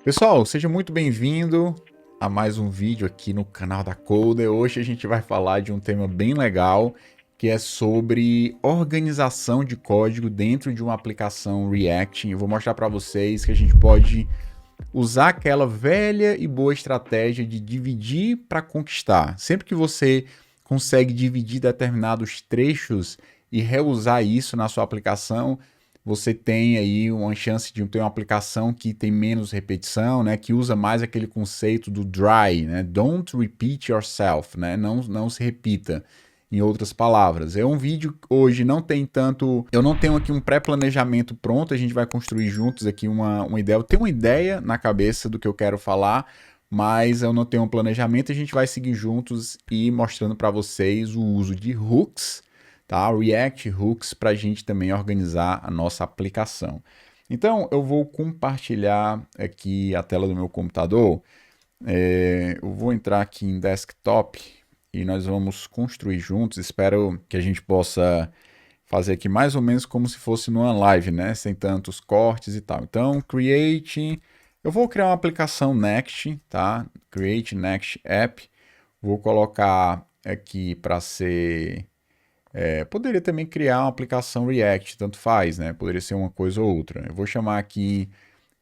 Pessoal, seja muito bem-vindo a mais um vídeo aqui no canal da Coder. Hoje a gente vai falar de um tema bem legal, que é sobre organização de código dentro de uma aplicação React. Eu vou mostrar para vocês que a gente pode usar aquela velha e boa estratégia de dividir para conquistar. Sempre que você consegue dividir determinados trechos e reusar isso na sua aplicação, você tem aí uma chance de ter uma aplicação que tem menos repetição, né, que usa mais aquele conceito do dry, né, don't repeat yourself, né, não se repita. Em outras palavras, é um vídeo hoje não tem tanto, eu não tenho aqui um pré-planejamento pronto, a gente vai construir juntos aqui uma ideia, eu tenho uma ideia na cabeça do que eu quero falar, mas eu não tenho um planejamento, a gente vai seguir juntos e mostrando para vocês o uso de hooks, tá? React Hooks para a gente também organizar a nossa aplicação. Então, eu vou compartilhar aqui a tela do meu computador. Eu vou entrar aqui em Desktop e nós vamos construir juntos. Espero que a gente possa fazer aqui mais ou menos como se fosse numa live, né? Sem tantos cortes e tal. Então, Create... Eu vou criar uma aplicação Next, tá? Create Next App. Vou colocar aqui para ser... poderia também criar uma aplicação React, tanto faz, né? Poderia ser uma coisa ou outra. Eu vou chamar aqui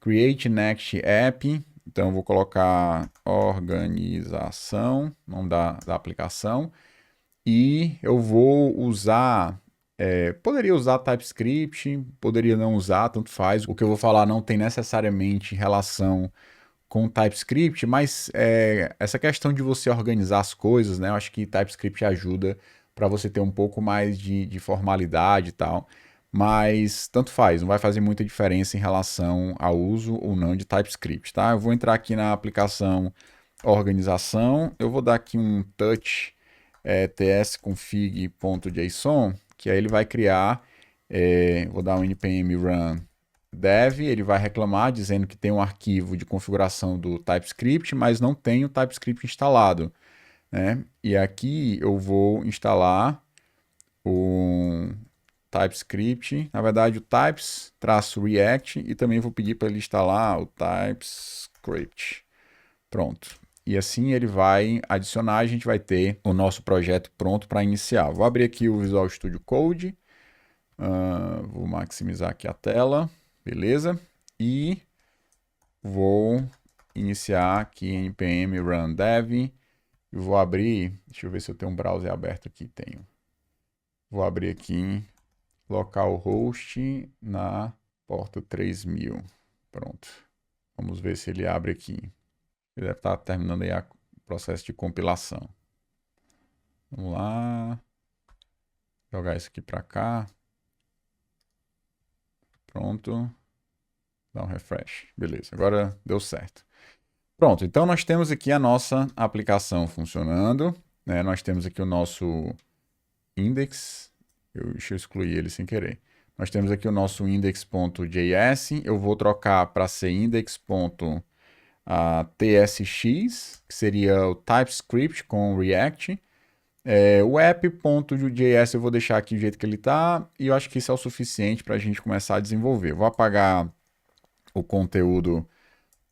Create Next App, então eu vou colocar organização, nome da aplicação, e eu vou usar, poderia usar TypeScript, poderia não usar, tanto faz. O que eu vou falar não tem necessariamente relação com TypeScript, mas essa questão de você organizar as coisas, né? Eu acho que TypeScript ajuda para você ter um pouco mais de formalidade e tal, mas tanto faz, não vai fazer muita diferença em relação ao uso ou não de TypeScript, tá? Eu vou entrar aqui na aplicação organização, eu vou dar aqui um touch tsconfig.json, que aí ele vai criar, vou dar um npm run dev, ele vai reclamar dizendo que tem um arquivo de configuração do TypeScript, mas não tem o TypeScript instalado, né? E aqui eu vou instalar o TypeScript, na verdade o types-react, e também vou pedir para ele instalar o TypeScript. Pronto. E assim ele vai adicionar, a gente vai ter o nosso projeto pronto para iniciar. Vou abrir aqui o Visual Studio Code, vou maximizar aqui a tela, beleza? E vou iniciar aqui em npm run dev. Eu vou abrir, deixa eu ver se eu tenho um browser aberto aqui, tenho. Vou abrir aqui localhost na porta 3000. Pronto. Vamos ver se ele abre aqui. Ele deve estar terminando aí o processo de compilação. Vamos lá. Jogar isso aqui para cá. Pronto. Dá um refresh. Beleza, agora deu certo. Pronto, então nós temos aqui a nossa aplicação funcionando, né? Nós temos aqui o nosso index, deixa eu excluir ele sem querer. Nós temos aqui o nosso index.js, eu vou trocar para ser index.tsx, que seria o TypeScript com React. O app.js eu vou deixar aqui do jeito que ele está, e eu acho que isso é o suficiente para a gente começar a desenvolver. Vou apagar o conteúdo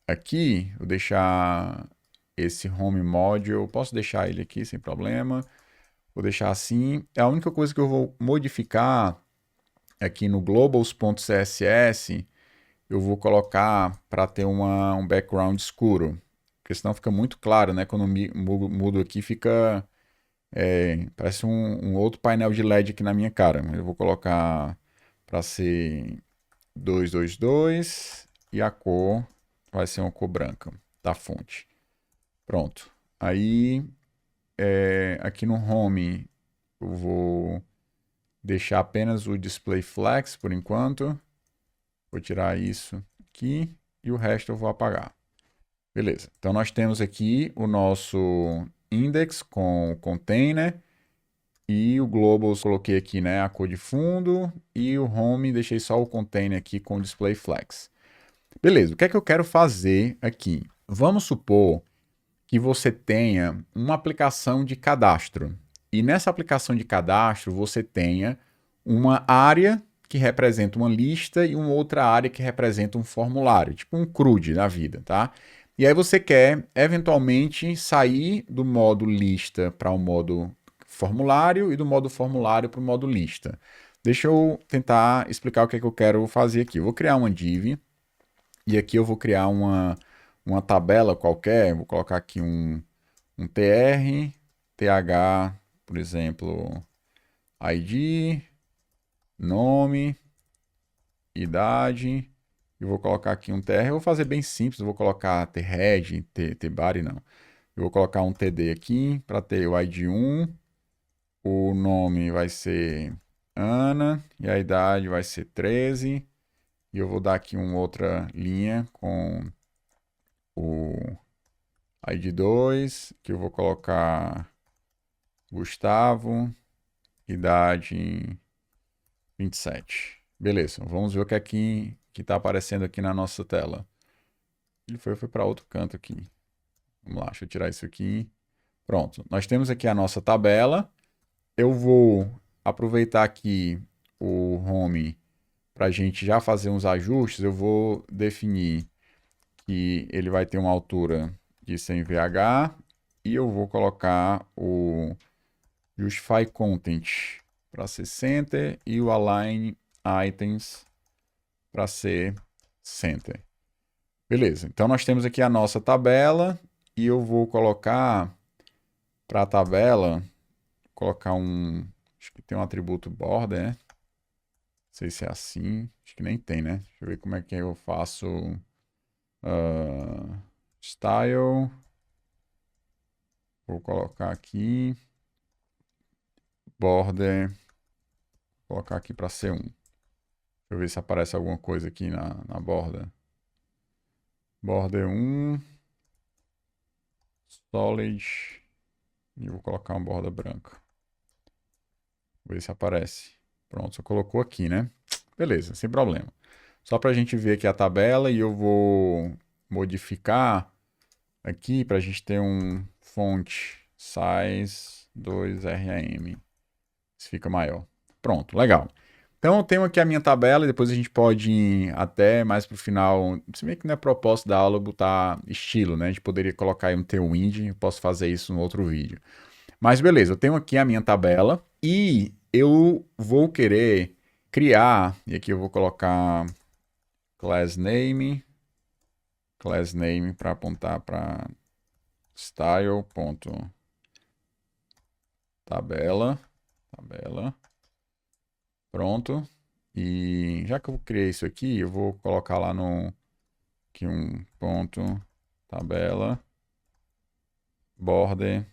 aqui, vou deixar esse home module, posso deixar ele aqui sem problema, vou deixar assim. A única coisa que eu vou modificar aqui no globals.css, eu vou colocar para ter um background escuro, porque senão fica muito claro, né? Quando eu mudo aqui fica, parece um outro painel de LED aqui na minha cara. Eu vou colocar para ser 222 e a cor vai ser uma cor branca da fonte. Pronto. Aí, aqui no Home, eu vou deixar apenas o Display Flex por enquanto. Vou tirar isso aqui e o resto eu vou apagar. Beleza. Então, nós temos aqui o nosso index com o container e o globals coloquei aqui, né, a cor de fundo, e o Home deixei só o container aqui com o Display Flex. Beleza, o que é que eu quero fazer aqui? Vamos supor que você tenha uma aplicação de cadastro. E nessa aplicação de cadastro você tenha uma área que representa uma lista e uma outra área que representa um formulário, tipo um CRUD da vida, tá? E aí você quer, eventualmente, sair do modo lista para o modo formulário e do modo formulário para o modo lista. Deixa eu tentar explicar o que é que eu quero fazer aqui. Eu vou criar uma div e aqui eu vou criar uma tabela qualquer. Vou colocar aqui um tr, th, por exemplo, id, nome, idade, e vou colocar aqui um tr. Eu vou fazer bem simples, eu vou colocar tred, tbody não. Eu vou colocar um td aqui para ter o id 1, o nome vai ser Ana e a idade vai ser 13. E eu vou dar aqui uma outra linha com o id 2, que eu vou colocar Gustavo, idade 27. Beleza, vamos ver o que é que está aparecendo aqui na nossa tela. Ele foi para outro canto aqui. Vamos lá, deixa eu tirar isso aqui. Pronto, nós temos aqui a nossa tabela. Eu vou aproveitar aqui o home para a gente já fazer uns ajustes. Eu vou definir que ele vai ter uma altura de 100 VH e eu vou colocar o Justify Content para ser Center e o Align Items para ser Center. Beleza, então nós temos aqui a nossa tabela e eu vou colocar para a tabela, colocar acho que tem um atributo border, né? Não sei se é assim, acho que nem tem, né? Deixa eu ver como é que eu faço style, vou colocar aqui, border, vou colocar aqui para C1. Deixa eu ver se aparece alguma coisa aqui na borda. Border 1, solid, e vou colocar uma borda branca. Vou ver se aparece. Pronto, só colocou aqui, né? Beleza, sem problema. Só para a gente ver aqui a tabela e eu vou modificar aqui para a gente ter um font size 2RAM. Isso fica maior. Pronto, legal. Então eu tenho aqui a minha tabela e depois a gente pode ir até mais para o final. Se bem que não é propósito da aula botar estilo, né? A gente poderia colocar aí um tailwind, eu posso fazer isso no outro vídeo. Mas beleza, eu tenho aqui a minha tabela e eu vou querer criar, e aqui eu vou colocar class name para apontar para style.tabela, pronto. E já que eu criei isso aqui, eu vou colocar lá aqui um ponto tabela border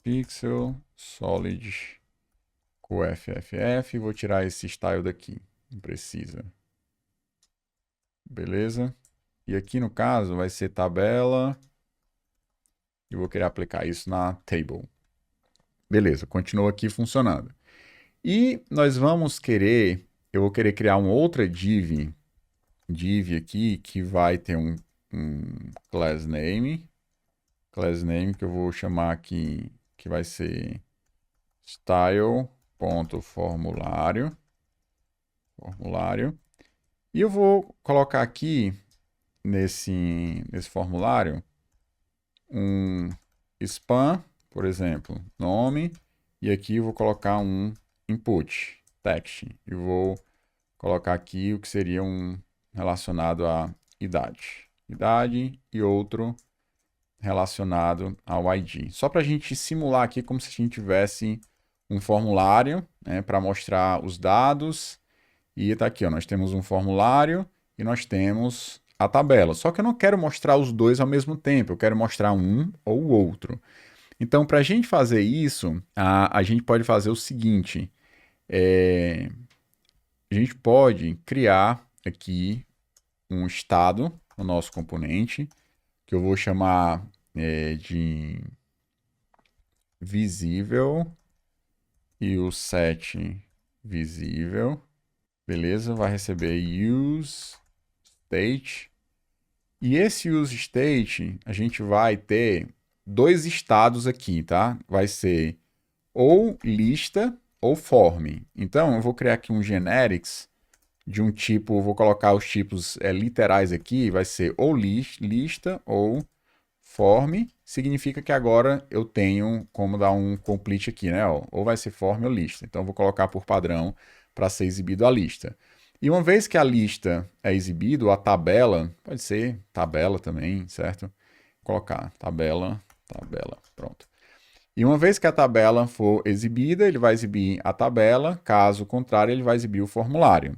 pixel solid com FFF, vou tirar esse style daqui, não precisa. Beleza? E aqui no caso vai ser tabela, eu vou querer aplicar isso na table. Beleza, continua aqui funcionando. E nós vamos querer, eu vou querer criar uma outra div aqui que vai ter um class name que eu vou chamar aqui, que vai ser style.formulário. E eu vou colocar aqui nesse formulário um span, por exemplo, nome, e aqui eu vou colocar um input, text, e vou colocar aqui o que seria um relacionado à idade. Idade e outro relacionado ao ID. Só para a gente simular aqui como se a gente tivesse um formulário, né, para mostrar os dados. E está aqui, ó, nós temos um formulário e nós temos a tabela. Só que eu não quero mostrar os dois ao mesmo tempo, eu quero mostrar um ou o outro. Então, para a gente fazer isso, a gente pode fazer o seguinte. A gente pode criar aqui um estado no nosso componente, que eu vou chamar de visível e o set visível. Beleza? Vai receber use state. E esse use state, a gente vai ter dois estados aqui, tá? Vai ser ou lista ou form. Então, eu vou criar aqui um generics de um tipo, vou colocar os tipos literais aqui, vai ser ou lista ou form, significa que agora eu tenho como dar um complete aqui, né? Ó, ou vai ser form ou lista. Então, eu vou colocar por padrão para ser exibido a lista. E uma vez que a lista é exibida, a tabela, pode ser tabela também, certo? Vou colocar tabela, pronto. E uma vez que a tabela for exibida, ele vai exibir a tabela, caso contrário, ele vai exibir o formulário.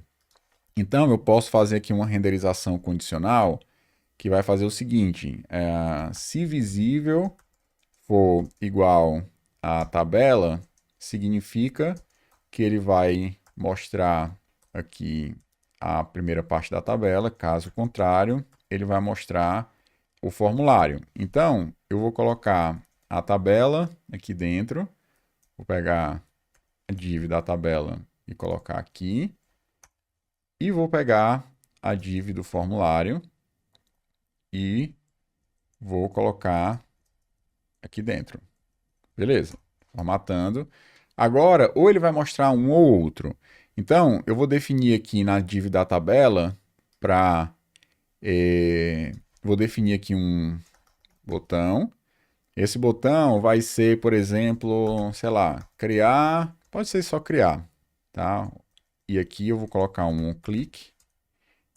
Então, eu posso fazer aqui uma renderização condicional que vai fazer o seguinte: se visível for igual à tabela, significa que ele vai mostrar aqui a primeira parte da tabela, caso contrário, ele vai mostrar o formulário. Então, eu vou colocar a tabela aqui dentro, vou pegar a div da tabela e colocar aqui, e vou pegar a div do formulário e vou colocar aqui dentro. Beleza, formatando. Agora, ou ele vai mostrar um ou outro. Então, eu vou definir aqui na div da tabela para... vou definir aqui um botão. Esse botão vai ser, por exemplo, sei lá, criar, pode ser só criar, tá? E aqui eu vou colocar um clique.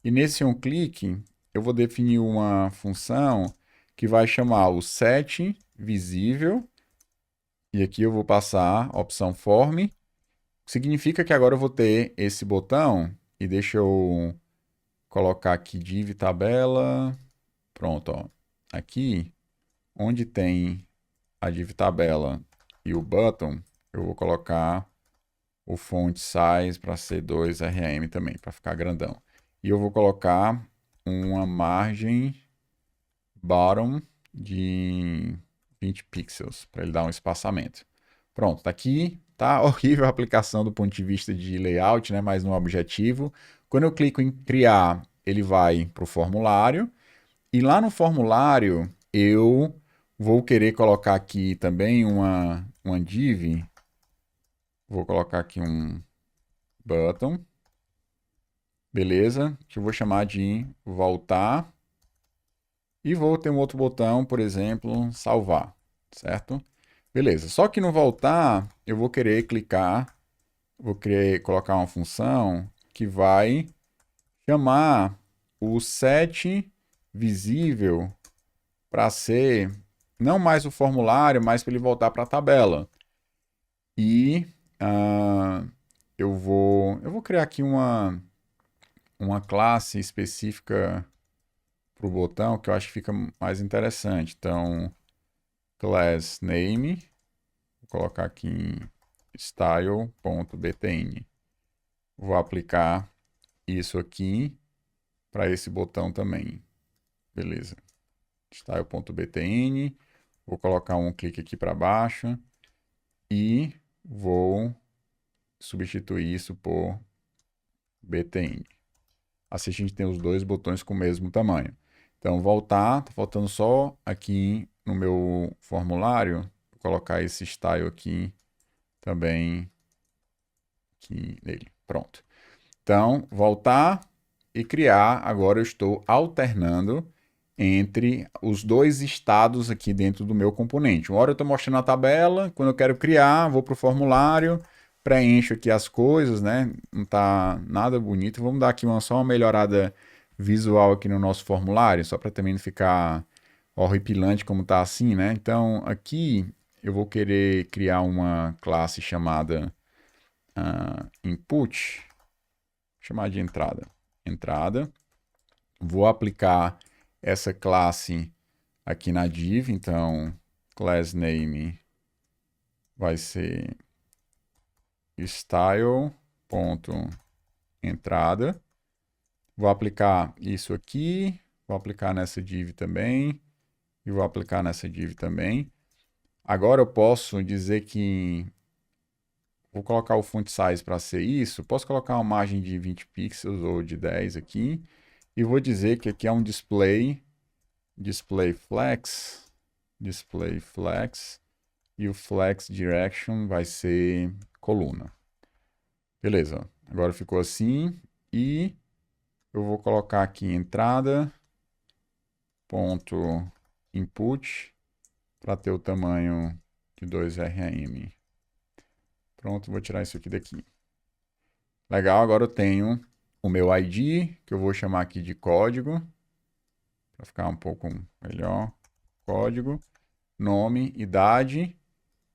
E nesse um clique, eu vou definir uma função que vai chamar o set visível. E aqui eu vou passar a opção form. Significa que agora eu vou ter esse botão. E deixa eu colocar aqui div tabela. Pronto, ó. Aqui, onde tem a div tabela e o button, eu vou colocar o font size para ser 2 RM também, para ficar grandão. E eu vou colocar uma margem bottom de 20 pixels, para ele dar um espaçamento. Pronto, tá aqui. Tá horrível a aplicação do ponto de vista de layout, né? Mas no objetivo. Quando eu clico em criar, ele vai para o formulário. E lá no formulário, eu vou querer colocar aqui também uma div. Vou colocar aqui um button. Beleza? Que eu vou chamar de voltar. E vou ter um outro botão, por exemplo, salvar. Certo? Beleza. Só que no voltar, eu vou querer clicar, vou querer colocar uma função que vai chamar o set visível para ser não mais o formulário, mas para ele voltar para a tabela. E eu vou criar aqui uma classe específica para o botão que eu acho que fica mais interessante. Então, class name, vou colocar aqui em style.btn. Vou aplicar isso aqui para esse botão também. Beleza. Style.btn. Vou colocar um clique aqui para baixo e vou substituir isso por btn. Assim a gente tem os dois botões com o mesmo tamanho. Então, voltar, tá faltando só aqui no meu formulário, vou colocar esse style aqui também aqui nele. Pronto. Então, voltar e criar. Agora eu estou alternando entre os dois estados aqui dentro do meu componente. Uma hora eu estou mostrando a tabela, quando eu quero criar, vou para o formulário, preencho aqui as coisas, né? Não está nada bonito. Vamos dar aqui só uma melhorada visual aqui no nosso formulário, só para também não ficar horripilante como está assim, né? Então, aqui eu vou querer criar uma classe chamada input, chamar de entrada. Entrada. Vou aplicar essa classe aqui na div, então class name vai ser style.entrada. Vou aplicar isso aqui, vou aplicar nessa div também, e vou aplicar nessa div também. Agora eu posso dizer que vou colocar o font size para ser isso, posso colocar uma margem de 20 pixels ou de 10 aqui, e vou dizer que aqui é um display flex, e o flex direction vai ser coluna. Beleza, agora ficou assim, E eu vou colocar aqui entrada, ponto input, para ter o tamanho de 2 rm. Pronto, vou tirar isso aqui daqui. Legal, agora eu tenho o meu ID, que eu vou chamar aqui de código, para ficar um pouco melhor. Código, nome, idade.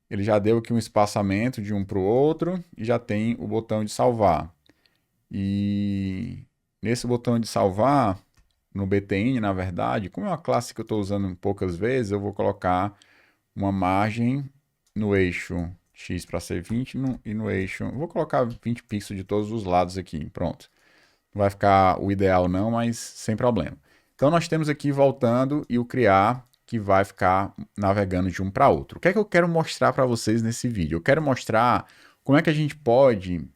Ele já deu aqui um espaçamento de um para o outro e já tem o botão de salvar. E nesse botão de salvar, no btn, na verdade, como é uma classe que eu estou usando poucas vezes, eu vou colocar uma margem no eixo X para ser 20 e no eixo... Vou colocar 20 pixels de todos os lados aqui, pronto. Não vai ficar o ideal não, mas sem problema. Então nós temos aqui voltando e o criar, que vai ficar navegando de um para outro. O que é que eu quero mostrar para vocês nesse vídeo? Eu quero mostrar como é que a gente pode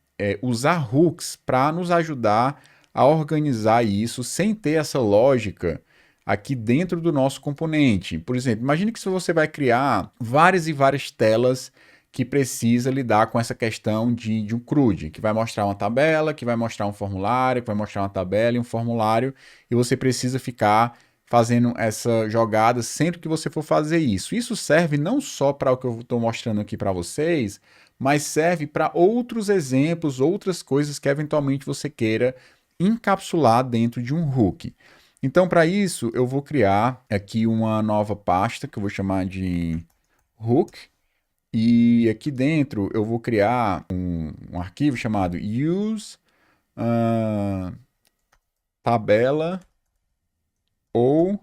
usar hooks para nos ajudar a organizar isso sem ter essa lógica aqui dentro do nosso componente. Por exemplo, imagine que se você vai criar várias e várias telas que precisa lidar com essa questão de um CRUD, que vai mostrar uma tabela, que vai mostrar um formulário, que vai mostrar uma tabela e um formulário, e você precisa ficar fazendo essa jogada sempre que você for fazer isso. Isso serve não só para o que eu estou mostrando aqui para vocês, mas serve para outros exemplos, outras coisas que eventualmente você queira encapsular dentro de um hook. Então, para isso, eu vou criar aqui uma nova pasta que eu vou chamar de hook. E aqui dentro eu vou criar um arquivo chamado use tabela ou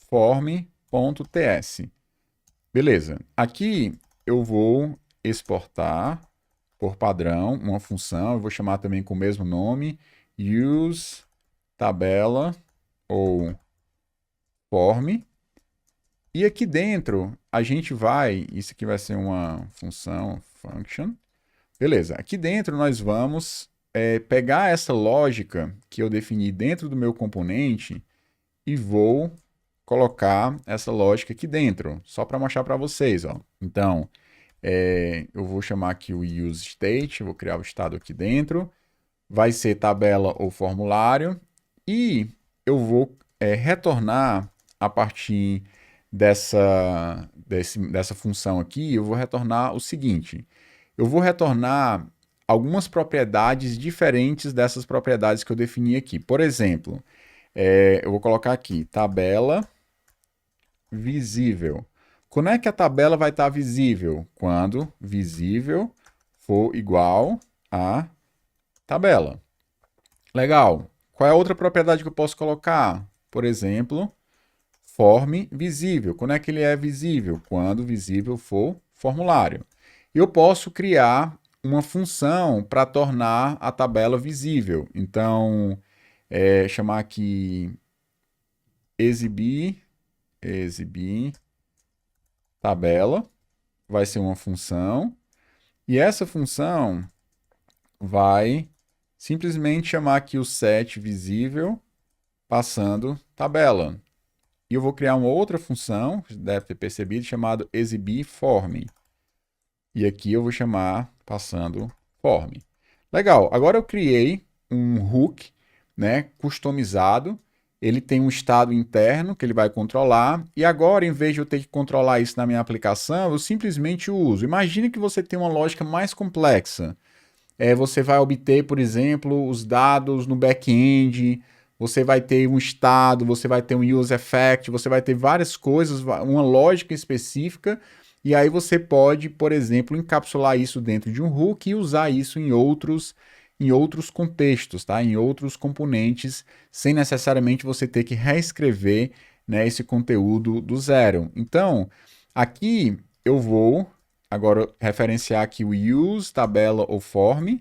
form.ts. Beleza. Aqui eu vou exportar por padrão uma função, eu vou chamar também com o mesmo nome, use tabela ou form. E aqui dentro a gente vai, isso aqui vai ser uma função, function. Beleza, aqui dentro nós vamos pegar essa lógica que eu defini dentro do meu componente e vou colocar essa lógica aqui dentro, só para mostrar para vocês. Ó. Então, eu vou chamar aqui o useState, vou criar o estado aqui dentro, vai ser tabela ou formulário, e eu vou retornar a partir dessa função aqui, eu vou retornar o seguinte, eu vou retornar algumas propriedades diferentes dessas propriedades que eu defini aqui. Por exemplo, eu vou colocar aqui, tabela visível. Quando é que a tabela vai estar visível? Quando visível for igual a tabela. Legal. Qual é a outra propriedade que eu posso colocar? Por exemplo, form visível. Quando é que ele é visível? Quando visível for formulário. Eu posso criar uma função para tornar a tabela visível. Então, chamar aqui exibir tabela, vai ser uma função, e essa função vai simplesmente chamar aqui o set visível passando tabela. E eu vou criar uma outra função, deve ter percebido, chamado exibir form. E aqui eu vou chamar passando form. Legal, agora eu criei um hook, né, customizado. Ele tem um estado interno que ele vai controlar. E agora, em vez de eu ter que controlar isso na minha aplicação, eu simplesmente uso. Imagine que você tem uma lógica mais complexa. Você vai obter, por exemplo, os dados no back-end, você vai ter um estado, você vai ter um use effect, você vai ter várias coisas, uma lógica específica, e aí você pode, por exemplo, encapsular isso dentro de um hook e usar isso em outros contextos, tá? Em outros componentes, sem necessariamente você ter que reescrever, né, esse conteúdo do zero. Então, aqui eu vou agora referenciar aqui o use, tabela ou form,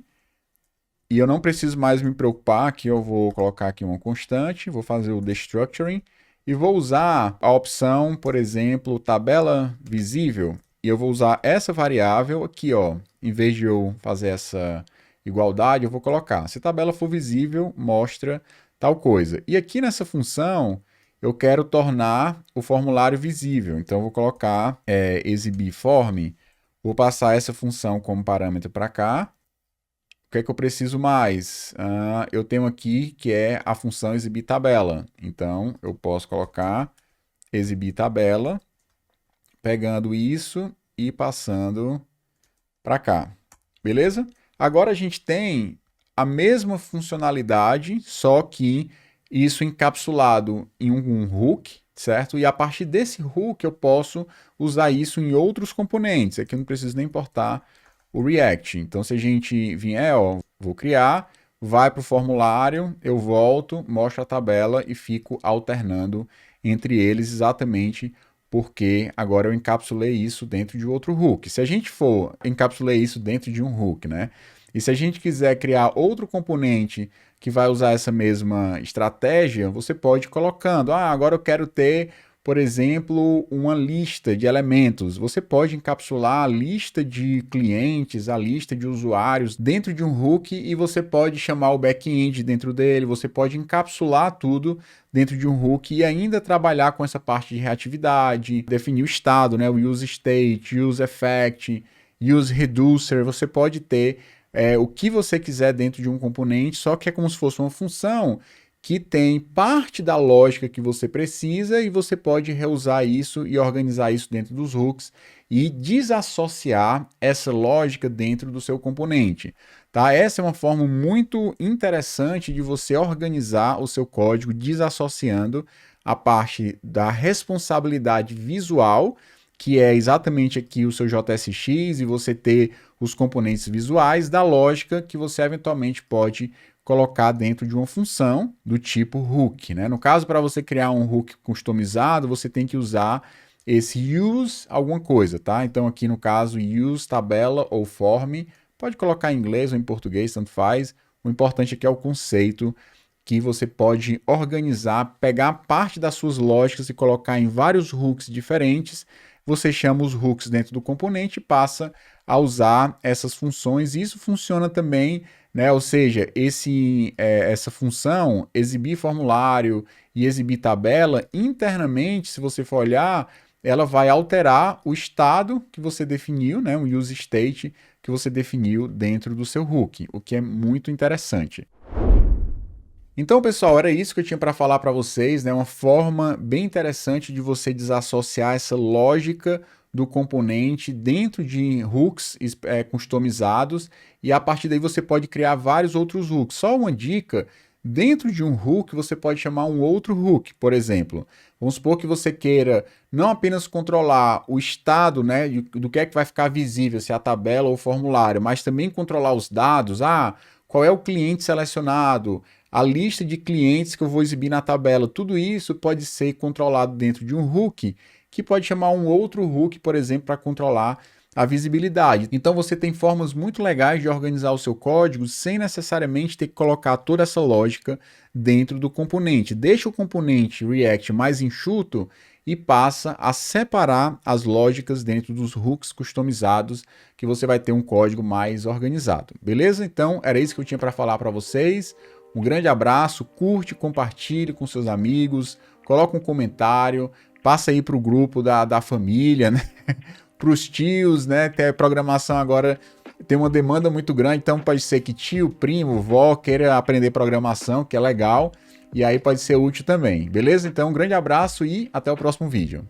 e eu não preciso mais me preocupar, que eu vou colocar aqui uma constante, vou fazer o destructuring, e vou usar a opção, por exemplo, tabela visível, e eu vou usar essa variável aqui, ó, em vez de eu fazer essa igualdade, eu vou colocar, se a tabela for visível, mostra tal coisa. E aqui nessa função, eu quero tornar o formulário visível, então eu vou colocar exibir form, vou passar essa função como parâmetro para cá, O que é que eu preciso mais? Eu tenho aqui que é a função exibir tabela. Então, eu posso colocar exibir tabela, pegando isso e passando para cá. Beleza? Agora a gente tem a mesma funcionalidade, só que isso encapsulado em um hook, certo? E a partir desse hook eu posso usar isso em outros componentes. Aqui eu não preciso nem importar o React. Então, se a gente vier, ó, vou criar, vai para o formulário, eu volto, mostro a tabela e fico alternando entre eles exatamente porque agora eu encapsulei isso dentro de outro hook. Se a gente for, encapsulei isso dentro de um hook, né? E se a gente quiser criar outro componente que vai usar essa mesma estratégia, você pode ir colocando, agora eu quero ter, por exemplo, uma lista de elementos. Você pode encapsular a lista de clientes, a lista de usuários dentro de um hook e você pode chamar o back-end dentro dele, você pode encapsular tudo dentro de um hook e ainda trabalhar com essa parte de reatividade, definir o estado, né? O use state, use effect, use reducer, você pode ter o que você quiser dentro de um componente, só que é como se fosse uma função que tem parte da lógica que você precisa e você pode reusar isso e organizar isso dentro dos hooks e desassociar essa lógica dentro do seu componente. Tá? Essa é uma forma muito interessante de você organizar o seu código desassociando a parte da responsabilidade visual, que é exatamente aqui o seu JSX, e você ter os componentes visuais da lógica que você eventualmente pode colocar dentro de uma função do tipo hook, né? No caso, para você criar um hook customizado, você tem que usar esse use alguma coisa, tá? Então aqui no caso, use tabela ou form, pode colocar em inglês ou em português, tanto faz. O importante aqui é o conceito que você pode organizar, pegar parte das suas lógicas e colocar em vários hooks diferentes. Você chama os hooks dentro do componente e passa a usar essas funções. E isso funciona também, né? Ou seja, essa função, exibir formulário e exibir tabela, internamente, se você for olhar, ela vai alterar o estado que você definiu, né? O use state que você definiu dentro do seu hook, o que é muito interessante. Então, pessoal, era isso que eu tinha para falar para vocês, né? Uma forma bem interessante de você desassociar essa lógica do componente dentro de hooks customizados e a partir daí você pode criar vários outros hooks. Só uma dica, dentro de um hook você pode chamar um outro hook, por exemplo. Vamos supor que você queira não apenas controlar o estado, né, do que é que vai ficar visível, se é a tabela ou o formulário, mas também controlar os dados. Qual é o cliente selecionado? A lista de clientes que eu vou exibir na tabela, tudo isso pode ser controlado dentro de um hook, que pode chamar um outro hook, por exemplo, para controlar a visibilidade. Então você tem formas muito legais de organizar o seu código sem necessariamente ter que colocar toda essa lógica dentro do componente. Deixa o componente React mais enxuto e passa a separar as lógicas dentro dos hooks customizados, que você vai ter um código mais organizado. Beleza? Então era isso que eu tinha para falar para vocês. Um grande abraço, curte, compartilhe com seus amigos, coloca um comentário, passa aí para o grupo da família, né? Para os tios, né? Tem programação agora, tem uma demanda muito grande, então pode ser que tio, primo, vó queira aprender programação, que é legal, e aí pode ser útil também, beleza? Então um grande abraço e até o próximo vídeo.